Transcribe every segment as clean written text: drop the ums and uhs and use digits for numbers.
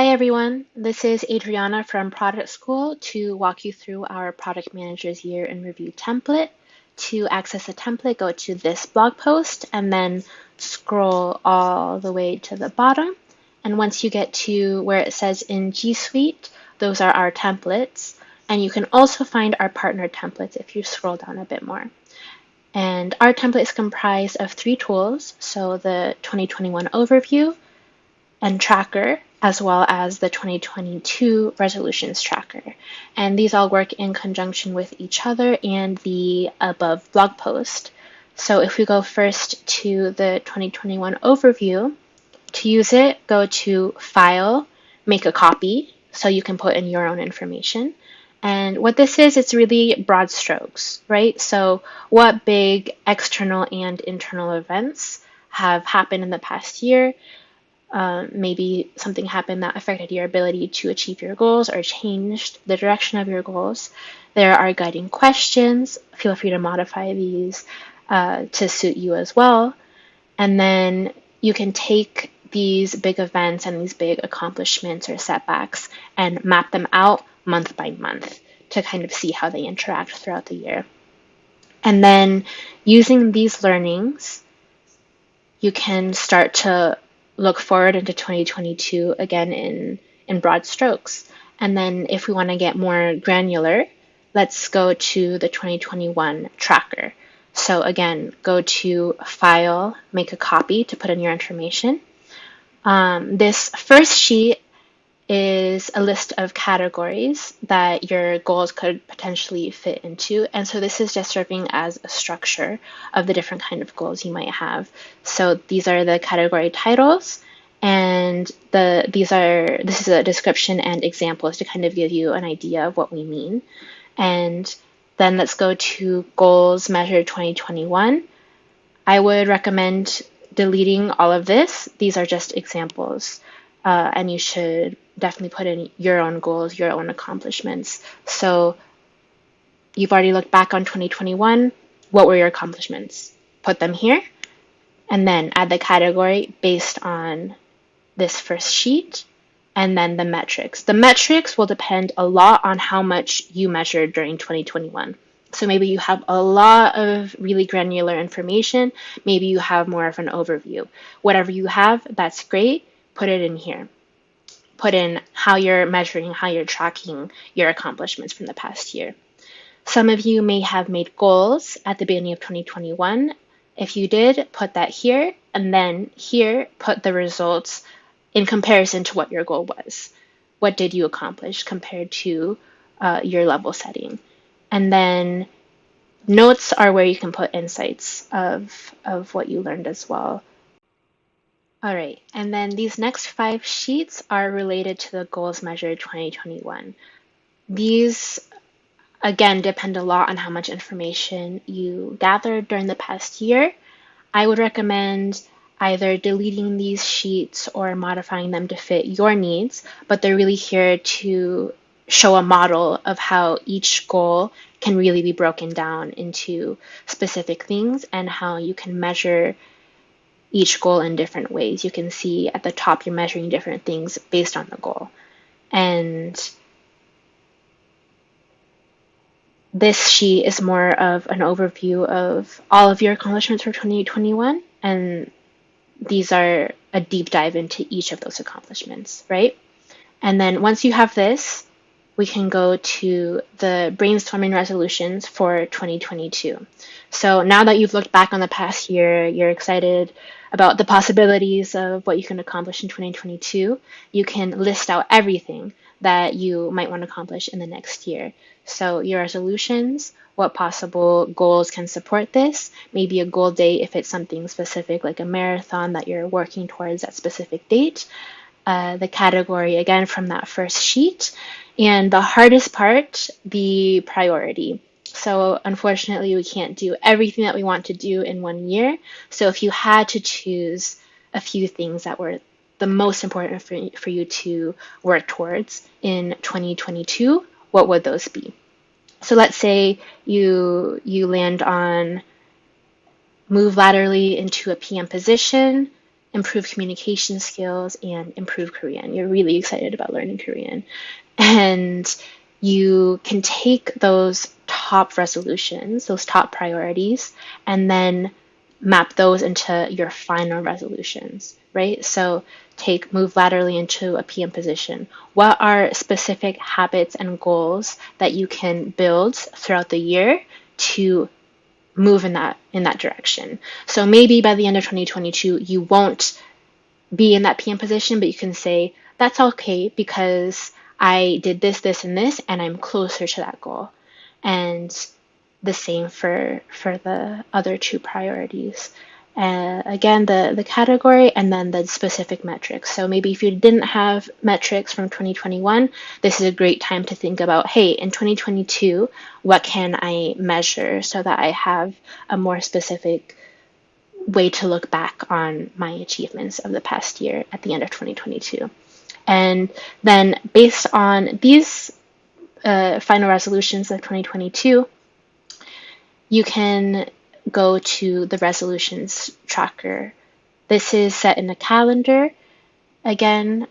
Hi everyone, this is Adriana from Product School to walk you through our Product Manager's Year in Review template. To access the template, go to this blog post and then scroll all the way to the bottom. And once you get to where it says in G Suite, those are our templates. And you can also find our partner templates if you scroll down a bit more. And our template is comprised of 3 tools, so the 2021 overview and tracker, as well as the 2022 resolutions tracker. And these all work in conjunction with each other and the above blog post. So if we go first to the 2021 overview, to use it, go to File, make a copy, so you can put in your own information. And what this is, it's really broad strokes, right? So what big external and internal events have happened in the past year? Maybe something happened that affected your ability to achieve your goals or changed the direction of your goals. There are guiding questions. Feel free to modify these to suit you as well. And then you can take these big events and these big accomplishments or setbacks and map them out month by month to kind of see how they interact throughout the year. And then using these learnings, you can start to look forward into 2022 again in broad strokes. And then if we want to get more granular, let's go to the 2021 tracker. So again, go to File, make a copy to put in your information. This first sheet is a list of categories that your goals could potentially fit into. And so this is just serving as a structure of the different kind of goals you might have. So these are the category titles, and this is a description and examples to kind of give you an idea of what we mean. And then let's go to goals measured 2021. I would recommend deleting all of this. These are just examples. And you should definitely put in your own goals, your own accomplishments. So you've already looked back on 2021. What were your accomplishments? Put them here, and then add the category based on this first sheet, and then the metrics. The metrics will depend a lot on how much you measured during 2021. So maybe you have a lot of really granular information. Maybe you have more of an overview. Whatever you have, that's great. Put it in here. Put in how you're measuring, how you're tracking your accomplishments from the past year. Some of you may have made goals at the beginning of 2021. If you did, put that here, and then here, put the results in comparison to what your goal was. What did you accomplish compared to your level setting? And then notes are where you can put insights of what you learned as well. All right, and then these next 5 sheets are related to the goals measured 2021. These, again, depend a lot on how much information you gathered during the past year. I would recommend either deleting these sheets or modifying them to fit your needs, but they're really here to show a model of how each goal can really be broken down into specific things and how you can measure each goal in different ways. You can see at the top you're measuring different things based on the goal. And this sheet is more of an overview of all of your accomplishments for 2021, and these are a deep dive into each of those accomplishments, right? And then once you have this, we can go to the brainstorming resolutions for 2022. So now that you've looked back on the past year, you're excited about the possibilities of what you can accomplish in 2022, you can list out everything that you might want to accomplish in the next year. So your resolutions, what possible goals can support this, maybe a goal date if it's something specific like a marathon that you're working towards that specific date, the category again from that first sheet, and the hardest part, the priority. So unfortunately, we can't do everything that we want to do in one year. So if you had to choose a few things that were the most important for you to work towards in 2022, what would those be? So let's say you land on move laterally into a PM position, improve communication skills, and improve Korean. You're really excited about learning Korean. And you can take those top resolutions, those top priorities, and then map those into your final resolutions, right? So take move laterally into a PM position. What are specific habits and goals that you can build throughout the year to move in that direction? So maybe by the end of 2022, you won't be in that PM position, but you can say, that's okay because I did this, this, and this, and I'm closer to that goal. And the same for the other two priorities. Again, the category and then the specific metrics. So maybe if you didn't have metrics from 2021, this is a great time to think about, hey, in 2022, what can I measure so that I have a more specific way to look back on my achievements of the past year at the end of 2022. And then based on these final resolutions of 2022, you can go to the resolutions tracker. This is set in a calendar. Again,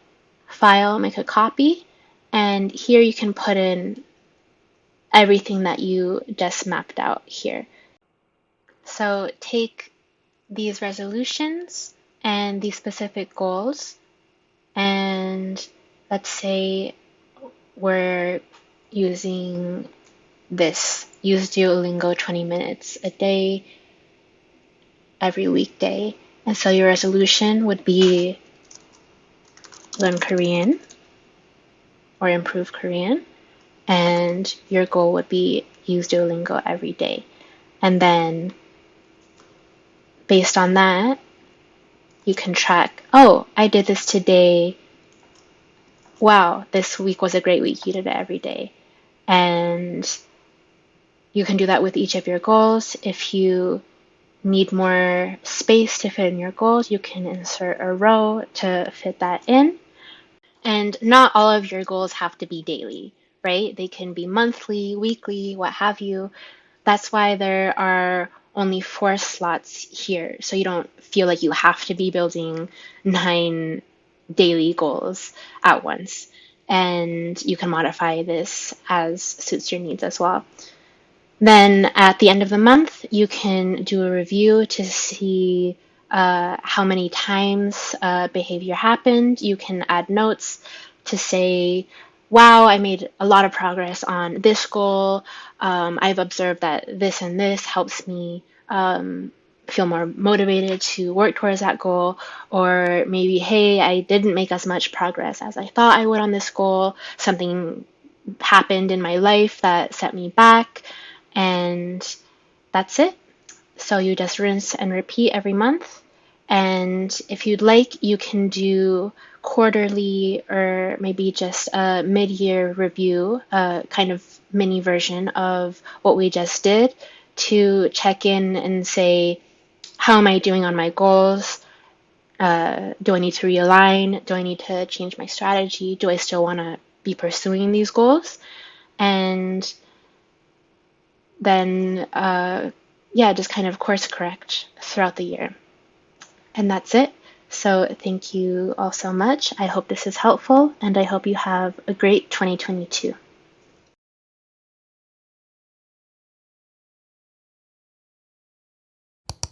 file, make a copy, and here you can put in everything that you just mapped out here. So take these resolutions and these specific goals, and let's say we're using this, use Duolingo 20 minutes a day, every weekday. And so your resolution would be learn Korean or improve Korean. And your goal would be use Duolingo every day. And then based on that, you can track, oh, I did this today. Wow, this week was a great week. You did it every day. And you can do that with each of your goals. If you need more space to fit in your goals, you can insert a row to fit that in. And not all of your goals have to be daily, right? They can be monthly, weekly, what have you. That's why there are only 4 slots here. So you don't feel like you have to be building 9 daily goals at once. And you can modify this as suits your needs as well. Then at the end of the month, you can do a review to see how many times behavior happened. You can add notes to say, wow, I made a lot of progress on this goal. I've observed that this and this helps me feel more motivated to work towards that goal. Or maybe, hey, I didn't make as much progress as I thought I would on this goal. Something happened in my life that set me back. And that's it. So you just rinse and repeat every month. And if you'd like, you can do quarterly or maybe just a mid-year review, a kind of mini version of what we just did to check in and say, how am I doing on my goals? Do I need to realign? Do I need to change my strategy? Do I still want to be pursuing these goals? And then, just kind of course correct throughout the year. And that's it. So thank you all so much. I hope this is helpful, and I hope you have a great 2022.